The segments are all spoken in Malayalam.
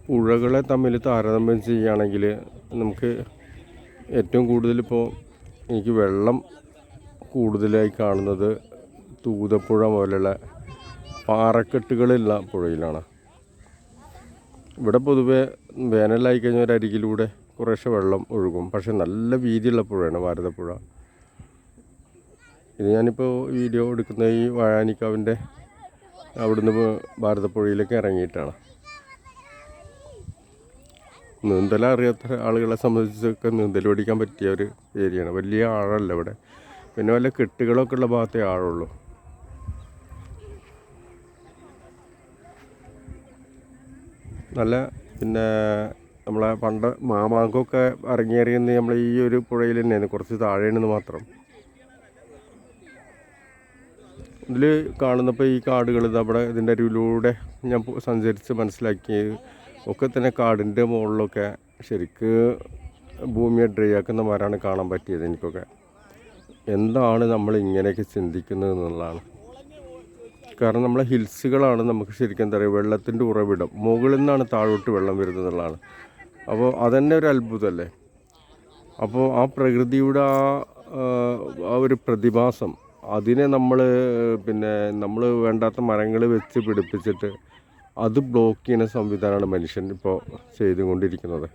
പുഴകളെ തമ്മിൽ താരതമ്യം ചെയ്യുകയാണെങ്കിൽ നമുക്ക് ഏറ്റവും കൂടുതലിപ്പോൾ എനിക്ക് വെള്ളം കൂടുതലായി കാണുന്നത് തൂതപ്പുഴ പോലുള്ള പാറക്കെട്ടുകളുള്ള പുഴയിലാണ്. ഇവിടെ പൊതുവെ വേനലായി കഴിഞ്ഞാൽ ഒരരികിലൂടെ കുറേശ്ശെ വെള്ളം ഒഴുകും. പക്ഷെ നല്ല വീതിയുള്ള പുഴയാണ് ഭാരതപ്പുഴ. ഇത് ഞാനിപ്പോൾ വീഡിയോ എടുക്കുന്ന ഈ വാഴാനിക്കാവിൻ്റെ അവിടുന്ന് ഭാരതപ്പുഴയിലേക്ക് ഇറങ്ങിയിട്ടാണ്. നീന്തൽ അറിയാത്ത ആളുകളെ സംബന്ധിച്ചൊക്കെ നീന്തൽ പഠിക്കാൻ പറ്റിയ ഒരു ഏരിയയാണ്. വലിയ ആഴമല്ല ഇവിടെ, പിന്നെ വല്ല കെട്ടുകളൊക്കെ ഉള്ള ഭാഗത്തേ ആഴമുള്ളൂ. നല്ല പിന്നെ നമ്മളെ പണ്ട് മാമാങ്കമൊക്കെ ഇറങ്ങിയെറിയുന്നത് നമ്മൾ ഈ ഒരു പുഴയിൽ തന്നെയാണ്, കുറച്ച് താഴെയാണെന്ന് മാത്രം. ഇതിൽ കാണുന്നപ്പോൾ ഈ കാടുകൾ നമ്മുടെ ഇതിൻ്റെ അരുവിലൂടെ ഞാൻ സഞ്ചരിച്ച് മനസ്സിലാക്കിയത് ഒക്കെ തന്നെ കാടിൻ്റെ മുകളിലൊക്കെ ശരിക്ക് ഭൂമിയെ ഡ്രൈ ആക്കുന്ന മരമാണ് കാണാൻ പറ്റിയത് എനിക്കൊക്കെ. എന്താണ് നമ്മൾ ഇങ്ങനെയൊക്കെ ചിന്തിക്കുന്നത് എന്നുള്ളതാണ്. കാരണം നമ്മളെ ഹിൽസുകളാണ് നമുക്ക് ശരിക്കും എന്താ പറയുക വെള്ളത്തിൻ്റെ ഉറവിടം. മുകളിൽ നിന്നാണ് താഴോട്ട് വെള്ളം വരുന്നത് എന്നുള്ളതാണ്. അപ്പോൾ അതന്നെ ഒരു അത്ഭുതമല്ലേ. അപ്പോൾ ആ പ്രകൃതിയുടെ ആ ഒരു പ്രതിഭാസം അതിനെ നമ്മൾ വേണ്ടാത്ത മരങ്ങൾ വെച്ച് പിടിപ്പിച്ചിട്ട് അത് ബ്ലോക്ക് ചെയ്യുന്ന സംവിധാനമാണ് മനുഷ്യൻ ഇപ്പോൾ ചെയ്തുകൊണ്ടിരിക്കുന്നത്.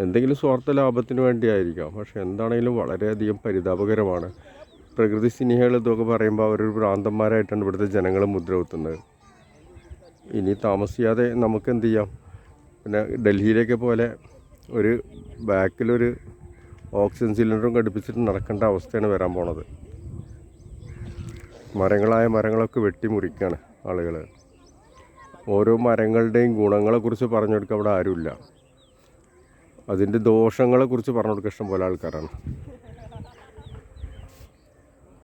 എന്തെങ്കിലും സ്വാർത്ഥ ലാഭത്തിന് വേണ്ടിയായിരിക്കാം, പക്ഷെ എന്താണെങ്കിലും വളരെയധികം പരിതാപകരമാണ്. പ്രകൃതി സ്നേഹികൾ ഇതൊക്കെ പറയുമ്പോൾ അവരൊരു ഭ്രാന്തന്മാരായിട്ടാണ് ഇവിടുത്തെ ജനങ്ങൾ മുദ്ര കുത്തുന്നത്. ഇനി താമസിയാതെ നമുക്ക് എന്ത് ചെയ്യാം, പിന്നെ ഡൽഹിയിലേക്ക് പോലെ ഒരു ബാക്കിലൊരു ഓക്സിജൻ സിലിണ്ടറും ഘടിപ്പിച്ചിട്ട് നടക്കേണ്ട അവസ്ഥയാണ് വരാൻ പോണത്. മരങ്ങളൊക്കെ വെട്ടിമുറിക്കുകയാണ് ആളുകൾ. ഓരോ മരങ്ങളുടെയും ഗുണങ്ങളെക്കുറിച്ച് പറഞ്ഞു കൊടുക്കുക അവിടെ ആരുമില്ല. അതിൻ്റെ ദോഷങ്ങളെക്കുറിച്ച് പറഞ്ഞു കൊടുക്കുക ഇഷ്ടം പോലെ ആൾക്കാരാണ്.